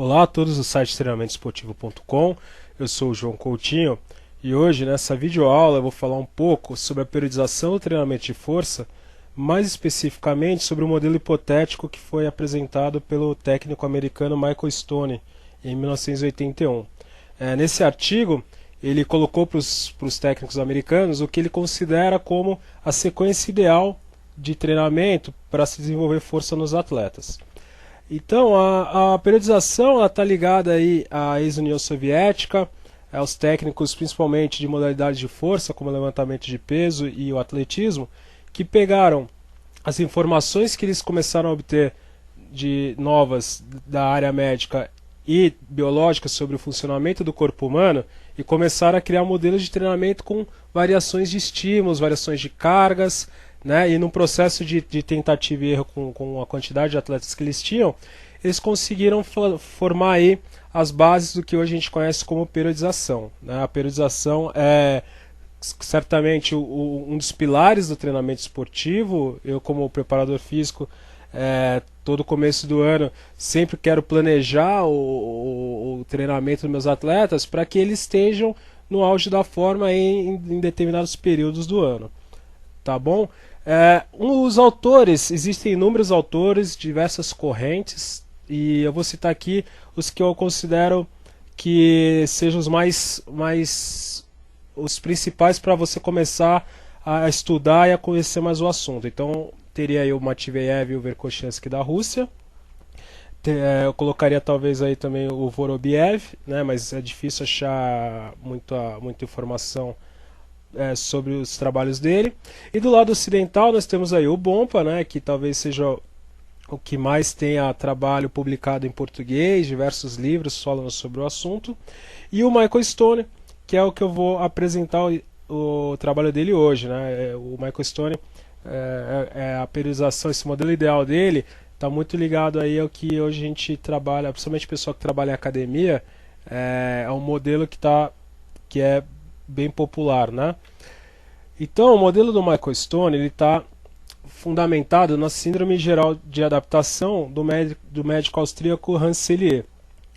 Olá a todos do site treinamentoesportivo.com, eu sou o João Coutinho e hoje nessa videoaula eu vou falar um pouco sobre a periodização do treinamento de força, mais especificamente sobre o modelo hipotético que foi apresentado pelo técnico americano Michael Stone em 1981. Nesse artigo ele colocou para os técnicos americanos o que ele considera como a sequência ideal de treinamento para se desenvolver força nos atletas. Então, a periodização está ligada aí à ex-União Soviética, aos técnicos principalmente de modalidades de força, como o levantamento de peso e o atletismo, que pegaram as informações que eles começaram a obter de novas da área médica e biológica sobre o funcionamento do corpo humano e começaram a criar modelos de treinamento com variações de estímulos, variações de cargas, né? E num processo de tentativa e erro com a quantidade de atletas que eles tinham, eles conseguiram formar aí as bases do que hoje a gente conhece como periodização, né? A periodização é certamente um dos pilares do treinamento esportivo. Eu, como preparador físico, todo começo do ano sempre quero planejar o treinamento dos meus atletas para que eles estejam no auge da forma em determinados períodos do ano. Tá bom? Os autores, existem inúmeros autores, diversas correntes, e eu vou citar aqui os que eu considero que sejam os principais para você começar a estudar e a conhecer mais o assunto. Então, teria aí o Matveyev e o Verkhoshansky da Rússia. Eu colocaria talvez aí também o Vorobiev, né, mas é difícil achar muita informação sobre os trabalhos dele. E do lado ocidental nós temos aí o Bompa, né, que talvez seja o que mais tenha trabalho publicado em português, diversos livros falando sobre o assunto, e o Michael Stone, que é o que eu vou apresentar o trabalho dele hoje, né. O Michael Stone, a periodização, esse modelo ideal dele está muito ligado aí ao que hoje a gente trabalha, principalmente o pessoal que trabalha em academia, é um modelo que é bem popular, né? Então, o modelo do Michael Stone ele está fundamentado na síndrome geral de adaptação do médico austríaco Hans Selye.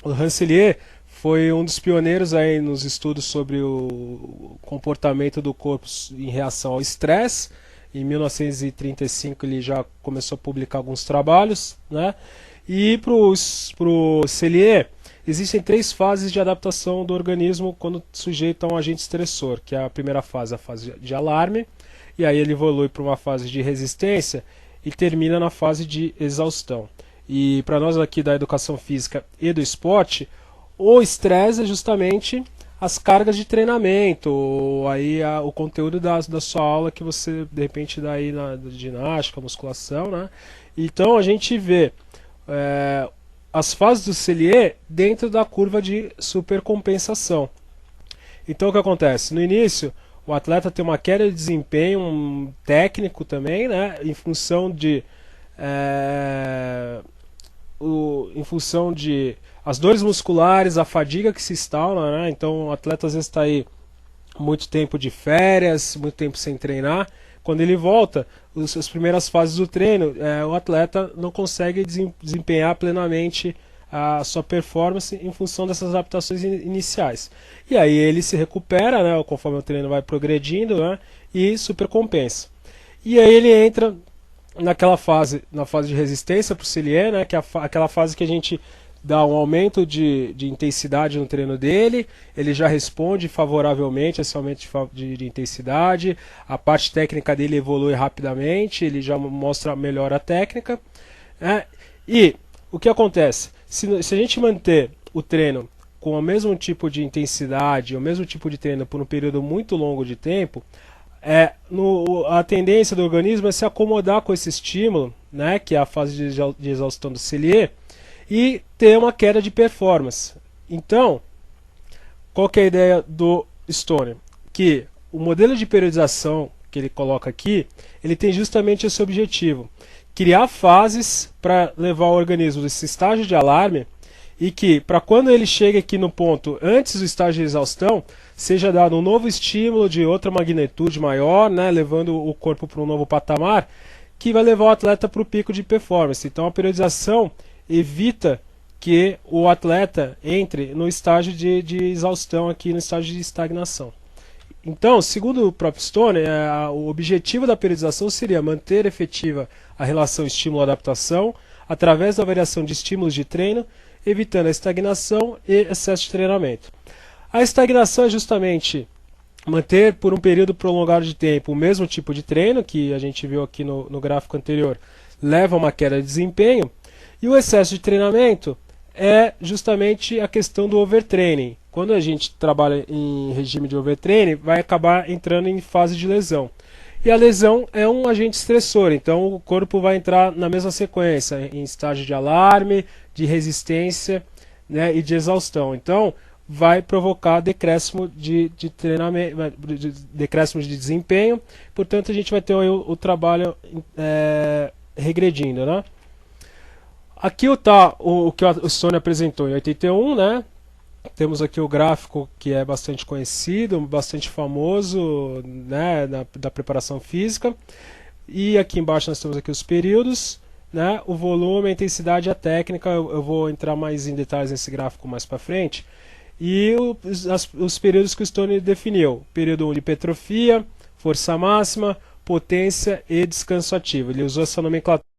O Hans Selye foi um dos pioneiros aí nos estudos sobre o comportamento do corpo em reação ao estresse. Em 1935 ele já começou a publicar alguns trabalhos, né? E para o Selye existem 3 fases de adaptação do organismo quando sujeito a um agente estressor, que é a primeira fase, a fase de alarme, e aí ele evolui para uma fase de resistência e termina na fase de exaustão. E para nós aqui da educação física e do esporte, o estresse é justamente as cargas de treinamento, ou aí o conteúdo da sua aula que você de repente dá aí na ginástica, musculação, né? Então a gente vê as fases do Selye dentro da curva de supercompensação. Então o que acontece? No início, o atleta tem uma queda de desempenho técnico também, né, em função de as dores musculares, a fadiga que se instala, né? Então o atleta às vezes está aí muito tempo de férias, muito tempo sem treinar. Quando ele volta, as primeiras fases do treino, o atleta não consegue desempenhar plenamente a sua performance em função dessas adaptações iniciais. E aí ele se recupera, né, conforme o treino vai progredindo, né, e supercompensa. E aí ele entra na fase de resistência para o Selye, né, que é aquela fase que a gente dá um aumento de intensidade no treino dele, ele já responde favoravelmente a esse aumento de intensidade, a parte técnica dele evolui rapidamente, ele já mostra melhor a técnica. E o que acontece? Se a gente manter o treino com o mesmo tipo de intensidade, o mesmo tipo de treino por um período muito longo de tempo, a tendência do organismo é se acomodar com esse estímulo, né, que é a fase de exaustão do Selye, e ter uma queda de performance. Então, qual que é a ideia do Stone? Que o modelo de periodização que ele coloca aqui, ele tem justamente esse objetivo: criar fases para levar o organismo desse estágio de alarme e que, para quando ele chega aqui no ponto antes do estágio de exaustão, seja dado um novo estímulo de outra magnitude maior, né, levando o corpo para um novo patamar, que vai levar o atleta para o pico de performance. Então a periodização evita que o atleta entre no estágio de exaustão, aqui no estágio de estagnação. Então, segundo o próprio Stone, o objetivo da periodização seria manter efetiva a relação estímulo-adaptação através da variação de estímulos de treino, evitando a estagnação e excesso de treinamento. A estagnação é justamente manter por um período prolongado de tempo o mesmo tipo de treino, que a gente viu aqui no gráfico anterior, leva a uma queda de desempenho, e o excesso de treinamento é justamente a questão do overtraining. Quando a gente trabalha em regime de overtraining, vai acabar entrando em fase de lesão. E a lesão é um agente estressor, então o corpo vai entrar na mesma sequência, em estágio de alarme, de resistência, né, e de exaustão. Então, vai provocar decréscimo de treinamento, decréscimo de desempenho, portanto a gente vai ter o trabalho regredindo, né? Aqui está o que o Stone apresentou em 81, né? Temos aqui o gráfico que é bastante conhecido, bastante famoso, né, da preparação física. E aqui embaixo nós temos aqui os períodos, né, o volume, a intensidade e a técnica. Eu vou entrar mais em detalhes nesse gráfico mais para frente. E os períodos que o Stone definiu. Período 1 de hipertrofia, força máxima, potência e descanso ativo. Ele usou essa nomenclatura